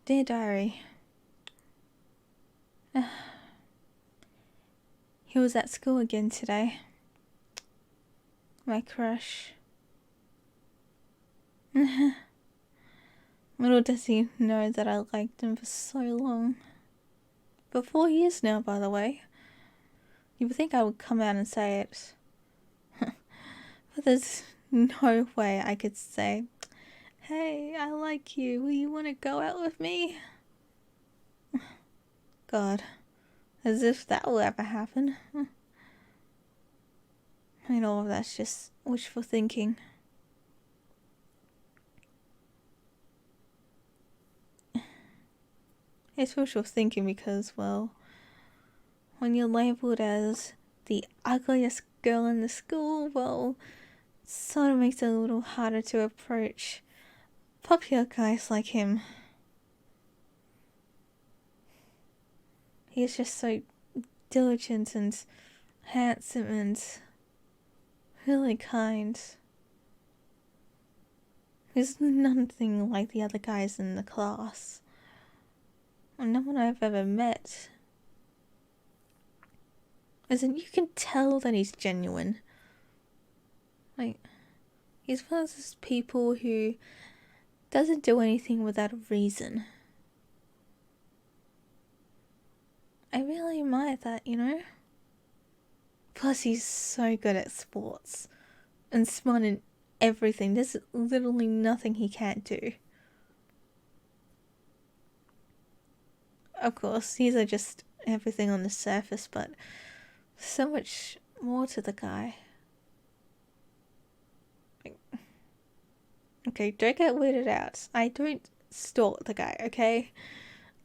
Dear Diary, he was at school again today. My crush. Little does he know that I liked him for so long. For 4 years now, by the way. You would think I would come out and say it. But there's no way I could say, hey, I like you, will you want to go out with me? God, as if that will ever happen. I mean, all of that's just wishful thinking. It's wishful thinking because, well, when you're labelled as the ugliest girl in the school, well, it sort of makes it a little harder to approach popular guys like him. He's just so diligent and handsome and really kind. He's nothing like the other guys in the class. No one I've ever met. As in, you can tell that he's genuine. Like, he's one of those people who doesn't do anything without a reason. I really admire that, you know? Plus, he's so good at sports and smart in everything. There's literally nothing he can't do. Of course, these are just everything on the surface, but so much more to the guy. Okay, don't get weirded out. I don't stalk the guy, okay?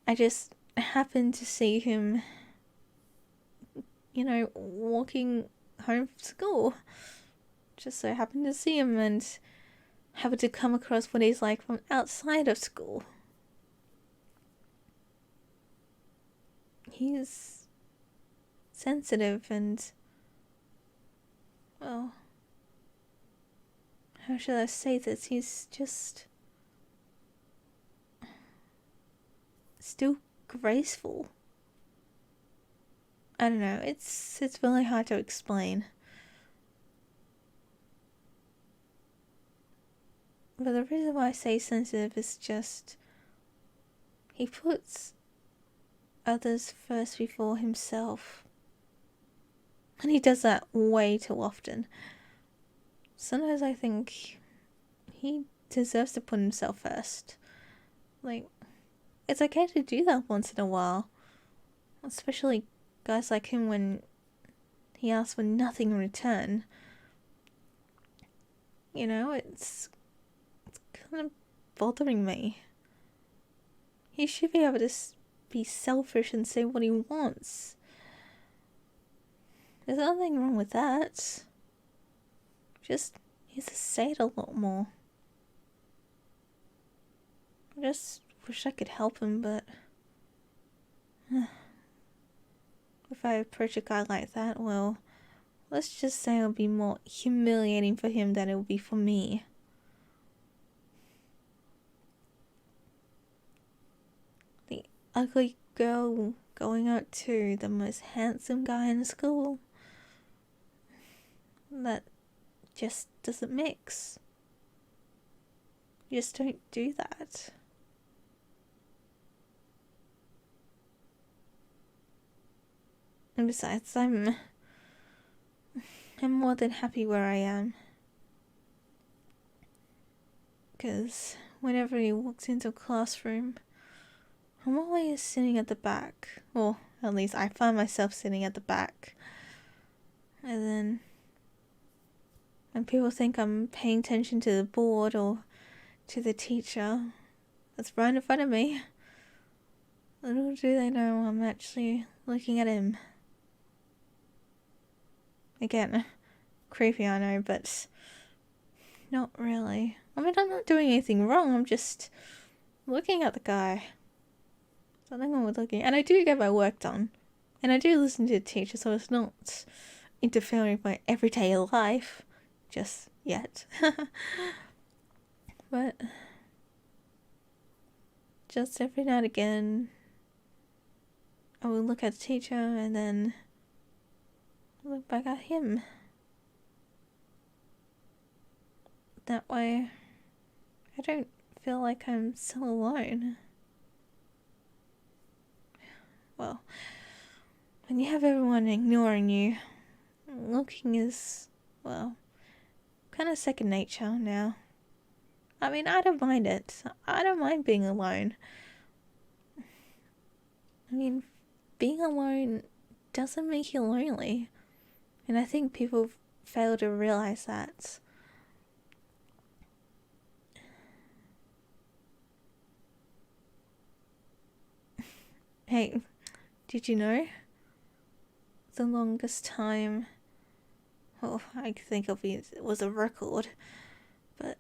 I just happened to see him, you know, walking home from school. Just so happened to see him and happened to come across what he's like from outside of school. He's sensitive and, well, how should I say this? He's just still graceful. I don't know, it's really hard to explain. But the reason why I say sensitive is just he puts others first before himself. And he does that way too often. Sometimes I think he deserves to put himself first. Like, it's okay to do that once in a while. Especially guys like him when he asks for nothing in return. You know, it's kind of bothering me. He should be able to be selfish and say what he wants. There's nothing wrong with that. Just needs to say it a lot more. I just wish I could help him, but if I approach a guy like that, well, let's just say it'll be more humiliating for him than it will be for me. The ugly girl going out to the most handsome guy in school. That just doesn't mix. You just don't do that. And besides, I'm more than happy where I am. Because whenever he walks into a classroom, I'm always sitting at the back. Or at least I find myself sitting at the back. And then when people think I'm paying attention to the board or to the teacher that's right in front of me, little do they know I'm actually looking at him. Again, creepy, I know, but not really. I mean, I'm not doing anything wrong, I'm just looking at the guy. Something wrong with looking. And I do get my work done. And I do listen to the teacher, so it's not interfering with my everyday life. Just yet. But just every now and again, I would look at the teacher and then look back at him. That way, I don't feel like I'm so alone. Well, when you have everyone ignoring you, looking is, well, kind of second nature now. I mean, I don't mind it. I don't mind being alone. I mean, being alone doesn't make you lonely. And I think people fail to realize that. Hey, did you know? The longest time, well, I think it was a record, but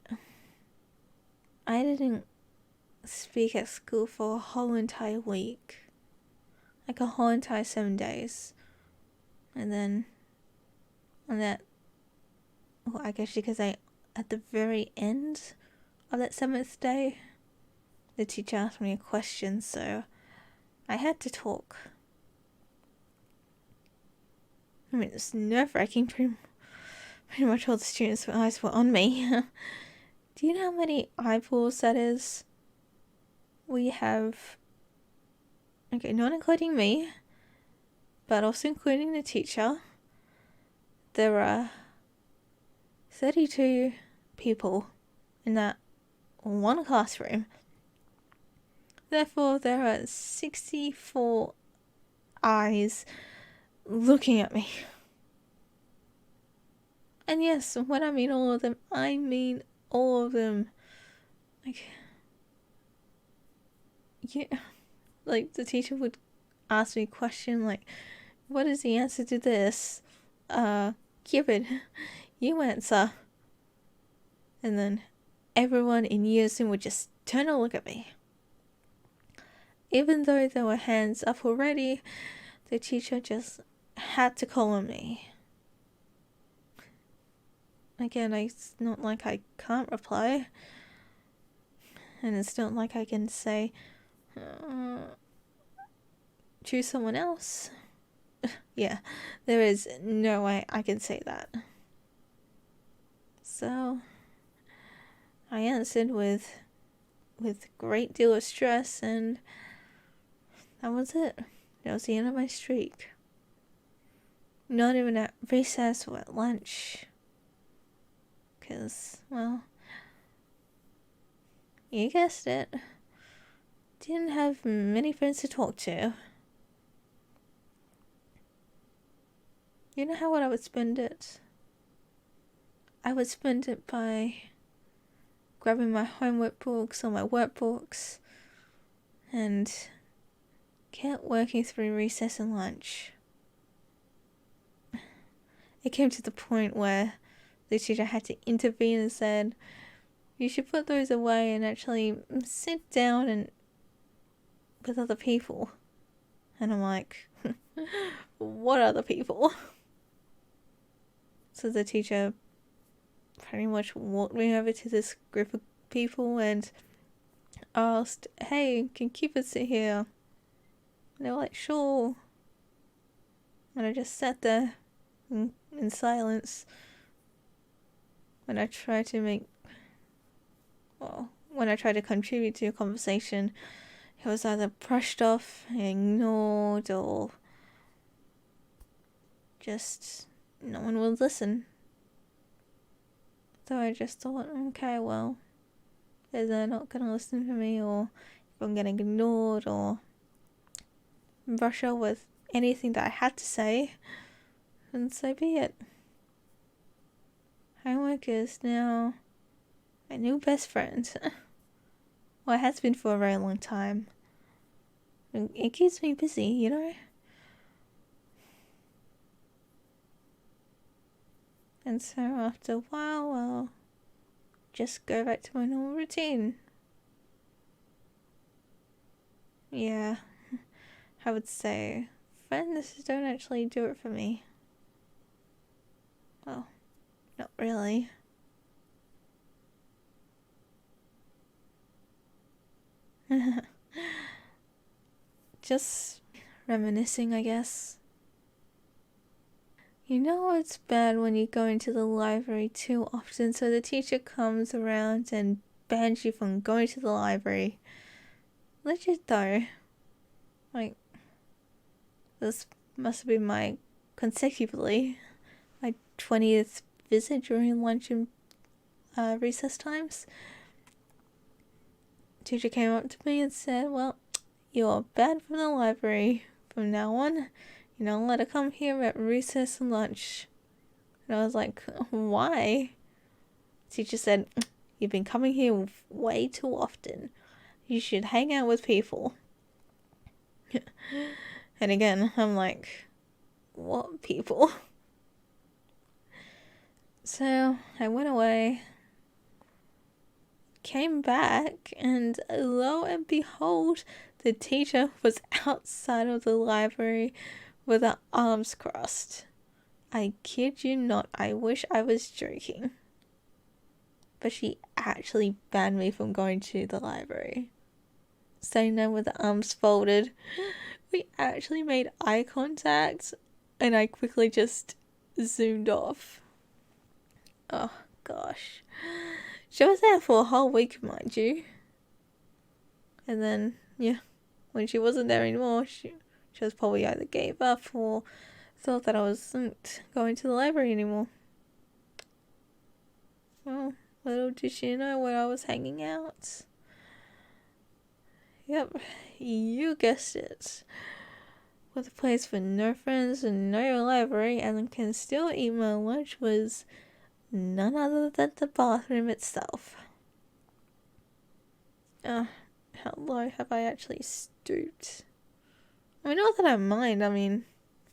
I didn't speak at school for a whole entire week. Like a whole entire 7 days. And then on that, well, I guess because at the very end of that 7th day, the teacher asked me a question, so I had to talk. I mean, it's nerve-wracking. Pretty much all the students' eyes were on me. Do you know how many eyeballs that is? We have, okay, not including me, but also including the teacher, there are 32 people in that one classroom. Therefore, there are 64 eyes looking at me. And yes, when I mean all of them, I mean all of them. Like, yeah, like the teacher would ask me a question like, what is the answer to this? Cupid, you answer. And then everyone in unison would just turn and look at me. Even though there were hands up already, the teacher just had to call on me. Again, it's not like I can't reply. And it's not like I can say, choose someone else. Yeah, there is no way I can say that. So, I answered with a great deal of stress, and that was it. That was the end of my streak. Not even at recess or at lunch. Because, well, you guessed it. Didn't have many friends to talk to. You know how I would spend it? I would spend it by grabbing my homework books or my workbooks and kept working through recess and lunch. It came to the point where the teacher had to intervene and said, you should put those away and actually sit down and with other people. And I'm like, what other people? So the teacher pretty much walked me over to this group of people and asked, hey, can Cupid sit here? And they were like, sure. And I just sat there in silence when I tried to contribute to a conversation. It was either brushed off, ignored, or just no one would listen. So I just thought, okay, well, either they're not going to listen to me, or if I'm getting ignored, or brush off with anything that I had to say, and so be it. Homework is now my new best friend. Well, it has been for a very long time. It keeps me busy, you know? And so after a while, I'll just go back to my normal routine. Yeah, I would say friends don't actually do it for me. Well, not really. just reminiscing, I guess. You know it's bad when you go into the library too often, so the teacher comes around and bans you from going to the library. Legit though. Like, this must have been my 20th visit during lunch and recess times. Teacher came up to me and said, well, you're banned from the library from now on. You don't let her come here at recess and lunch. And I was like, why? Teacher said, you've been coming here way too often. You should hang out with people. And again, I'm like, what people? So I went away, came back, and lo and behold, the teacher was outside of the library with her arms crossed. I kid you not, I wish I was joking. But she actually banned me from going to the library. Standing there with the arms folded. We actually made eye contact, and I quickly just zoomed off. Oh, gosh. She was there for a whole week, mind you. And then, yeah, when she wasn't there anymore, she was probably either gave up or thought that I wasn't going to the library anymore. Well, little did she know where I was hanging out. Yep, you guessed it. With a place with no friends and no library, and can still eat my lunch was none other than the bathroom itself. How low have I actually stooped? I mean, not that I mind. I mean,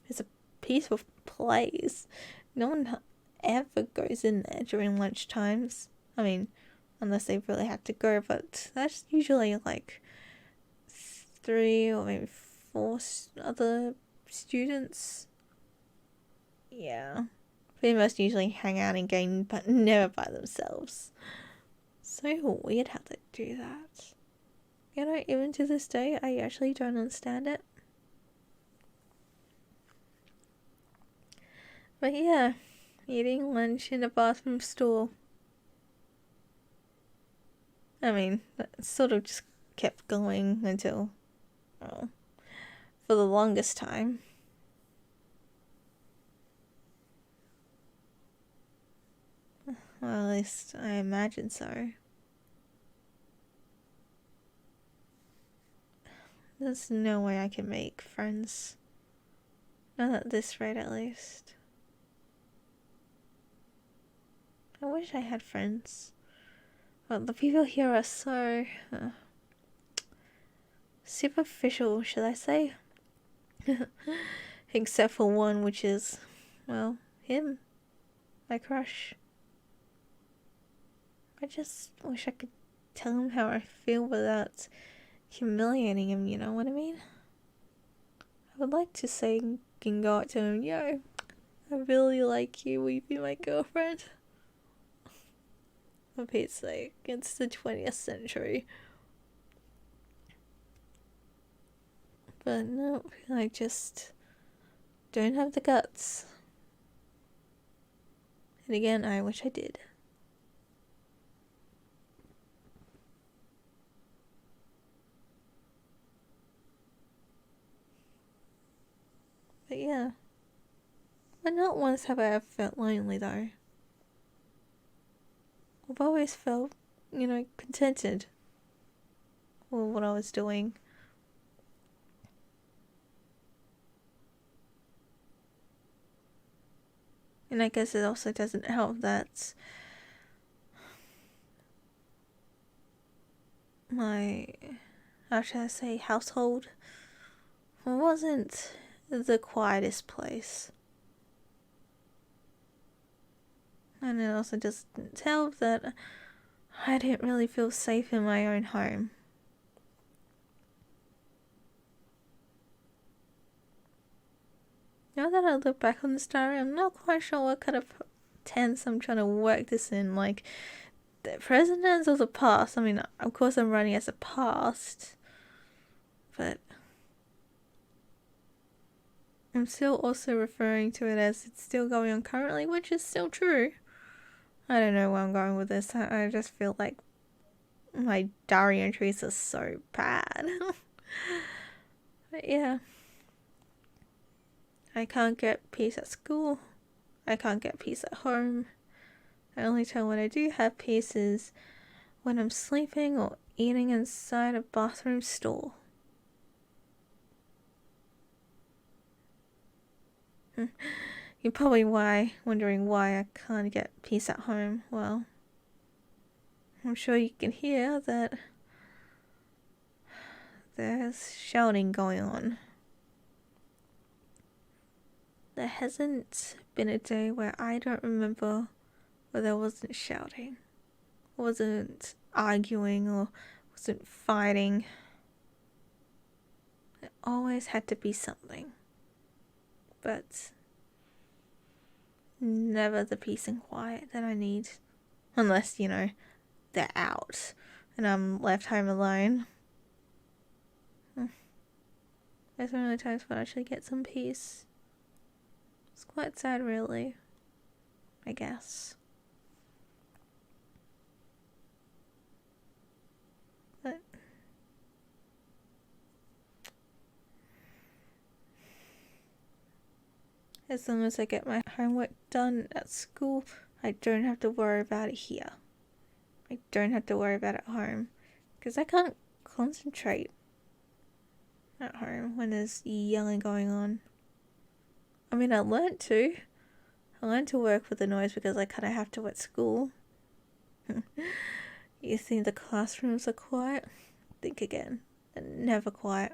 it's a peaceful place. No one ever goes in there during lunch times. I mean, unless they really have to go, but that's usually like 3 or maybe 4 other students. Yeah. They must usually hang out and game, but never by themselves. So weird how they do that. You know, even to this day, I actually don't understand it. But yeah, eating lunch in a bathroom stall. I mean, that sort of just kept going until, well, for the longest time. Well, at least I imagine so. There's no way I can make friends. Not at this rate, at least. I wish I had friends. But the people here are so superficial, should I say? Except for one, which is, well, him. My crush. I just wish I could tell him how I feel without humiliating him, you know what I mean? I would like to say and go out to him, yo, I really like you, will you be my girlfriend? For Pete's sake, it's the 20th century. But no, I just don't have the guts. And again, I wish I did. But yeah. But not once have I ever felt lonely though. I've always felt, contented with what I was doing. And I guess it also doesn't help that my, how should I say, household wasn't the quietest place. And it also doesn't help that I didn't really feel safe in my own home. Now that I look back on the story, I'm not quite sure what kind of tense I'm trying to work this in, like the present tense or the past. I mean, of course I'm running as a past, but I'm still also referring to it as it's still going on currently, which is still true. I don't know where I'm going with this. I just feel like my diary entries are so bad. But yeah. I can't get peace at school. I can't get peace at home. The only time when I do have peace is when I'm sleeping or eating inside a bathroom stall. You're probably wondering why I can't get peace at home. Well, I'm sure you can hear that there's shouting going on. There hasn't been a day where I don't remember where there wasn't shouting, wasn't arguing, or wasn't fighting. There always had to be something. But never the peace and quiet that I need. Unless, they're out and I'm left home alone. There's only times when I actually get some peace. It's quite sad, really. I guess. But as long as I get my homework done at school, I don't have to worry about it here. I don't have to worry about it at home. Because I can't concentrate at home when there's yelling going on. I mean, I learned to. I learned to work with the noise because I kind of have to at school. You think the classrooms are quiet? Think again. They're never quiet.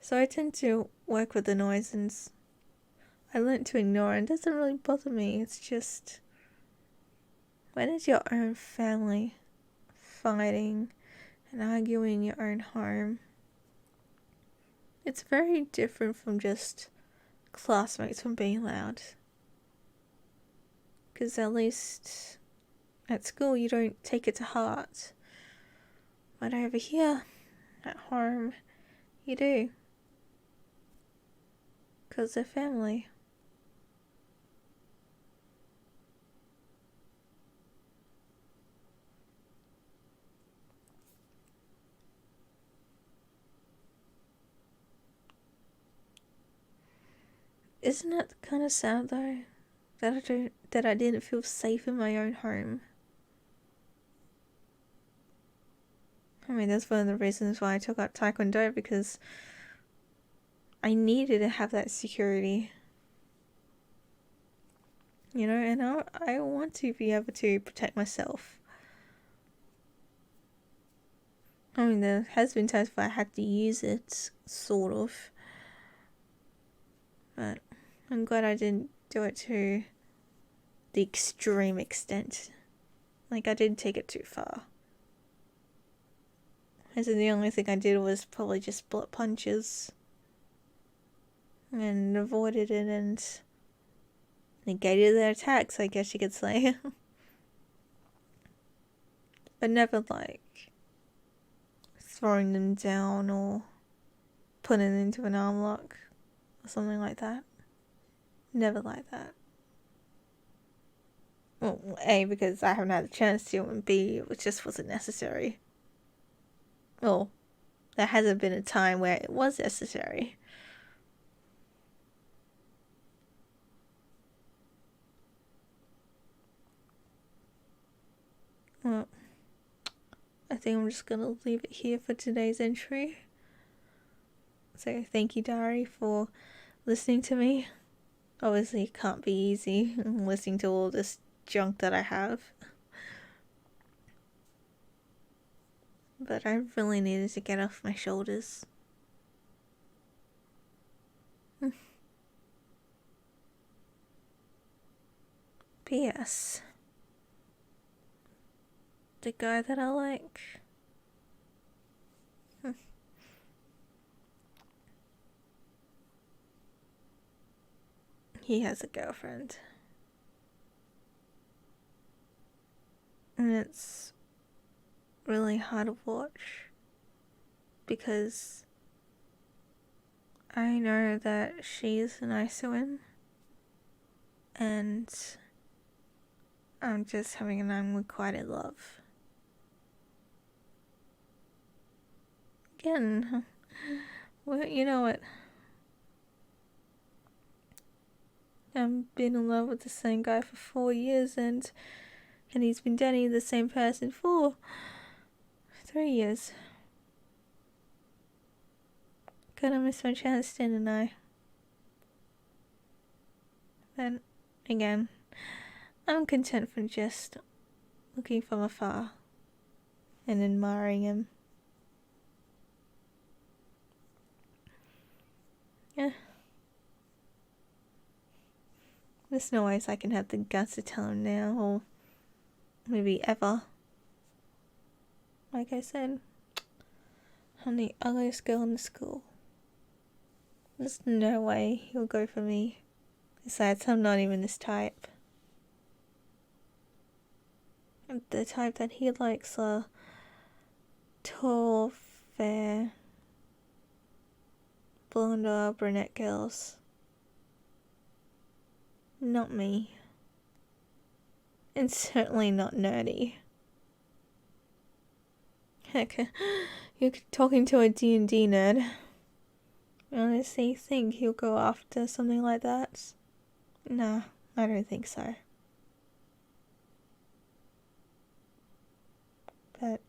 So I tend to work with the noise and I learned to ignore it. It doesn't really bother me. It's just when it's your own family fighting and arguing in your own home, it's very different from just classmates from being loud. Because at least at school you don't take it to heart. But over here, at home, you do. Because they're family. Isn't it kind of sad though that I didn't feel safe in my own home? I mean, that's one of the reasons why I took up Taekwondo, because I needed to have that security. And I want to be able to protect myself. I mean, there has been times where I had to use it, sort of. But I'm glad I didn't do it to the extreme extent. Like, I didn't take it too far. As in, the only thing I did was probably just block punches. And avoided it and negated their attacks, I guess you could say. But never, throwing them down or putting them into an arm lock or something like that. Never like that. Well, A, because I haven't had a chance to, and B, it just wasn't necessary. Well, there hasn't been a time where it was necessary. Well, I think I'm just gonna leave it here for today's entry. So thank you, Diary, for listening to me. Obviously, it can't be easy listening to all this junk that I have. But I really needed to get off my shoulders. P.S. The guy that I like. He has a girlfriend. And it's really hard to watch because I know that she is a nice one, and I'm just having an unrequited love. Again, well, you know what? I've been in love with the same guy for 4 years, and he's been dating the same person for 3 years. Gonna miss my chance, didn't I? Then, again, I'm content for just looking from afar and admiring him. Yeah. There's no ways I can have the guts to tell him now, or maybe ever. Like I said, I'm the ugliest girl in the school. There's no way he'll go for me. Besides, I'm not even this type. The type that he likes are tall, fair, blonde or brunette girls. Not me. And certainly not nerdy. Heck, you're talking to a D&D nerd. I honestly think he'll go after something like that. Nah, I don't think so. But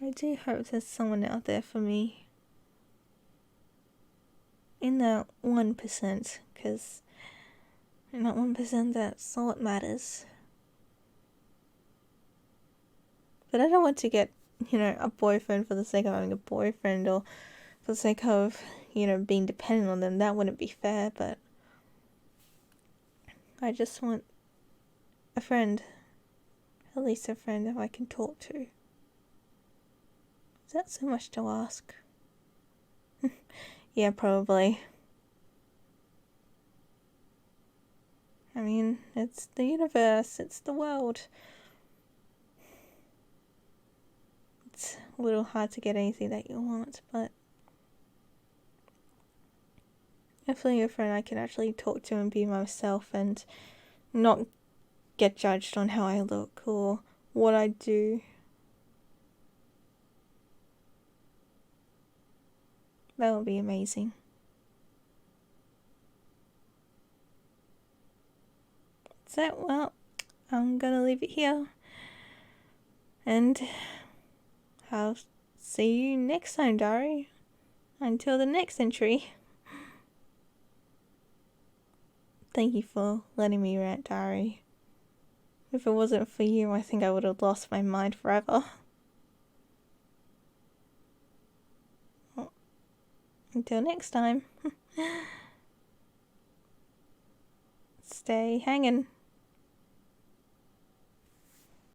I do hope there's someone out there for me. In that 1%, because in that 1%, that's all that matters. But I don't want to get, a boyfriend for the sake of having a boyfriend, or for the sake of, being dependent on them. That wouldn't be fair, but I just want a friend. At least a friend that I can talk to. Is that so much to ask? Yeah, probably. I mean, it's the universe, it's the world. It's a little hard to get anything that you want, but definitely a friend I can actually talk to and be myself and not get judged on how I look or what I do. That would be amazing. So, well, I'm gonna leave it here. And I'll see you next time, Dari. Until the next entry. Thank you for letting me rant, Dari. If it wasn't for you, I think I would have lost my mind forever. Well, until next time. Stay hanging.